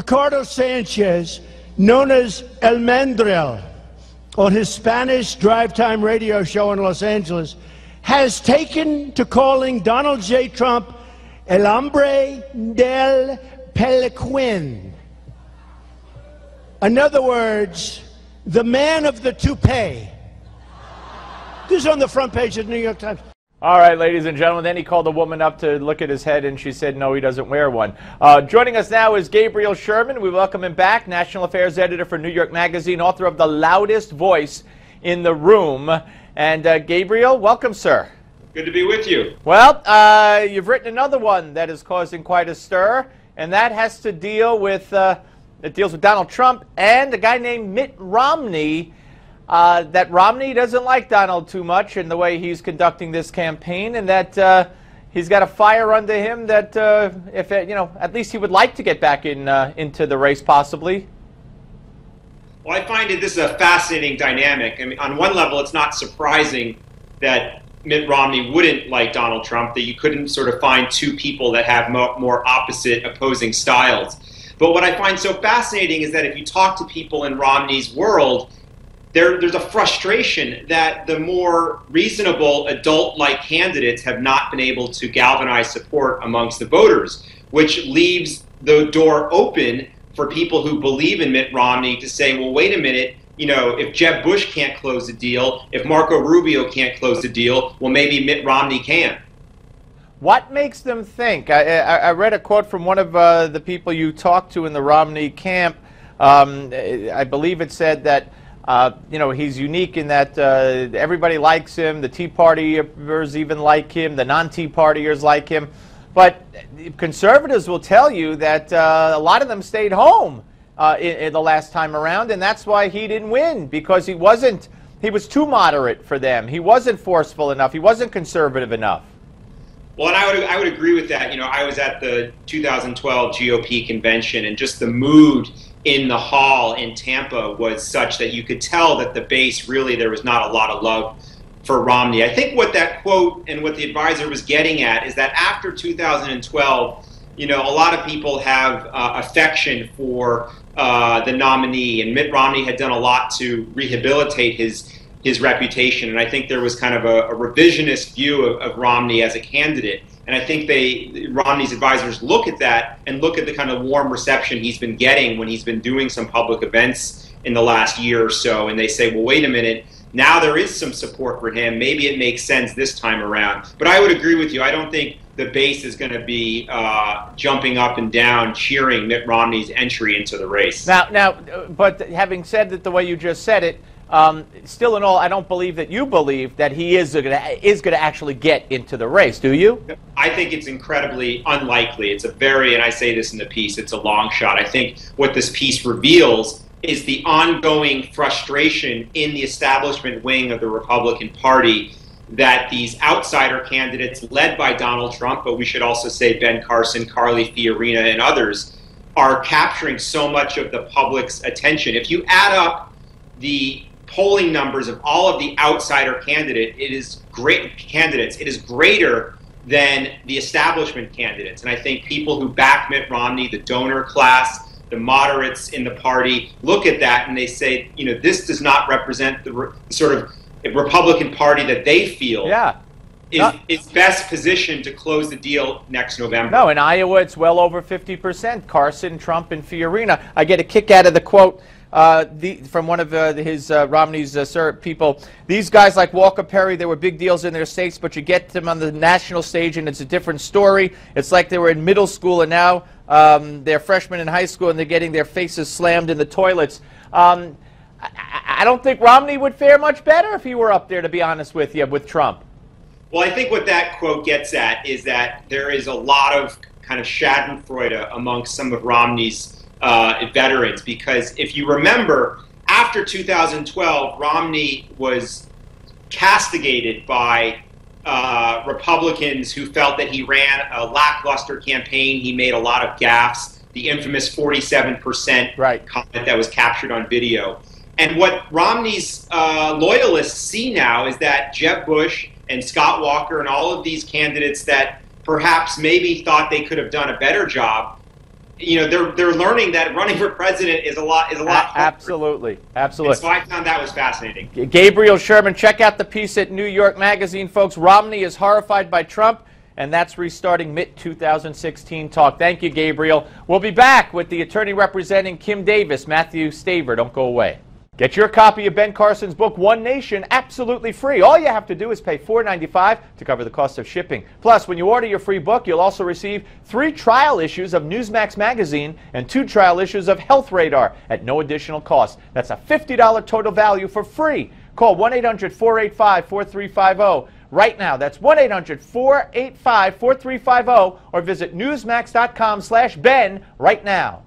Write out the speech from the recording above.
Ricardo Sanchez, known as El Mandril, on his Spanish drive-time radio show in Los Angeles, has taken to calling Donald J. Trump El Hombre del Pelequin. In other words, the man of the toupee. This is on the front page of the New York Times. All right, ladies and gentlemen, then he called a woman up to look at his head, and she said, no, he doesn't wear one. Joining us now is Gabriel Sherman. We welcome him back, National Affairs Editor for New York Magazine, author of The Loudest Voice in the Room. And Gabriel, welcome, sir. Good to be with you. Well, you've written another one that is causing quite a stir, and that has to deal with, it deals with Donald Trump and a guy named Mitt Romney. That Romney doesn't like Donald too much in the way he's conducting this campaign, and that he's got a fire under him that, if you know, at least he would like to get back into the race, possibly. Well, I find this is a fascinating dynamic. I mean, on one level, it's not surprising that Mitt Romney wouldn't like Donald Trump, that you couldn't sort of find two people that have more opposite, opposing styles. But what I find so fascinating is that if you talk to people in Romney's world, there's a frustration that the more reasonable adult-like candidates have not been able to galvanize support amongst the voters, which leaves the door open for people who believe in Mitt Romney to say, well, wait a minute, you know, if Jeb Bush can't close the deal, if Marco Rubio can't close the deal, well, maybe Mitt Romney can. What makes them think? I read a quote from one of the people you talked to in the Romney camp. I believe it said that you know, he's unique in that everybody likes him. The Tea Partiers even like him. The non-Tea Partiers like him. But conservatives will tell you that a lot of them stayed home in the last time around, and that's why he didn't win, because he was too moderate for them. He wasn't forceful enough. He wasn't conservative enough. Well, and I would agree with that. You know, I was at the 2012 GOP convention, and just the mood in the hall in Tampa was such that you could tell that the base, really, there was not a lot of love for Romney. I think what that quote and what the advisor was getting at is that after 2012, you know, a lot of people have affection for the nominee, and Mitt Romney had done a lot to rehabilitate his reputation, and I think there was kind of a revisionist view of Romney as a candidate. And I think Romney's advisors look at that and look at the kind of warm reception he's been getting when he's been doing some public events in the last year or so, and they say, well, wait a minute, now there is some support for him. Maybe it makes sense this time around. But I would agree with you. I don't think the base is going to be jumping up and down, cheering Mitt Romney's entry into the race. Now, but having said it the way you just said it, still in all, I don't believe that you believe that he is going to actually get into the race, do you? I think it's incredibly unlikely. It's a very, and I say this in the piece, it's a long shot. I think what this piece reveals is the ongoing frustration in the establishment wing of the Republican Party that these outsider candidates led by Donald Trump, but we should also say Ben Carson, Carly Fiorina, and others, are capturing so much of the public's attention. If you add up the polling numbers of all of the outsider candidates, it is greater than the establishment candidates. And I think people who back Mitt Romney, the donor class, the moderates in the party, look at that and they say, you know, this does not represent the sort of Republican Party that they feel is best positioned to close the deal next November. No, in Iowa it's well over 50%. Carson, Trump, and Fiorina. I get a kick out of the quote from one of his Romney's people. These guys like Walker Perry, they were big deals in their states, but you get them on the national stage and it's a different story. It's like they were in middle school and now they're freshmen in high school and they're getting their faces slammed in the toilets. I don't think Romney would fare much better if he were up there, to be honest with you, with Trump. Well, I think what that quote gets at is that there is a lot of kind of schadenfreude amongst some of Romney's veterans, because if you remember, after 2012, Romney was castigated by Republicans who felt that he ran a lackluster campaign. He made a lot of gaffes, the infamous 47% comment that was captured on video. And what Romney's loyalists see now is that Jeb Bush and Scott Walker and all of these candidates that perhaps maybe thought they could have done a better job they're learning that running for president is a lot harder. Absolutely, absolutely. And so I found that was fascinating. Gabriel Sherman, check out the piece at New York Magazine, folks. Romney is horrified by Trump, and that's restarting Mitt 2016 talk. Thank you, Gabriel. We'll be back with the attorney representing Kim Davis, Matthew Staver. Don't go away. Get your copy of Ben Carson's book, One Nation, absolutely free. All you have to do is pay $4.95 to cover the cost of shipping. Plus, when you order your free book, you'll also receive 3 trial issues of Newsmax magazine and 2 trial issues of Health Radar at no additional cost. That's a $50 total value for free. Call 1-800-485-4350 right now. That's 1-800-485-4350 or visit newsmax.com/Ben right now.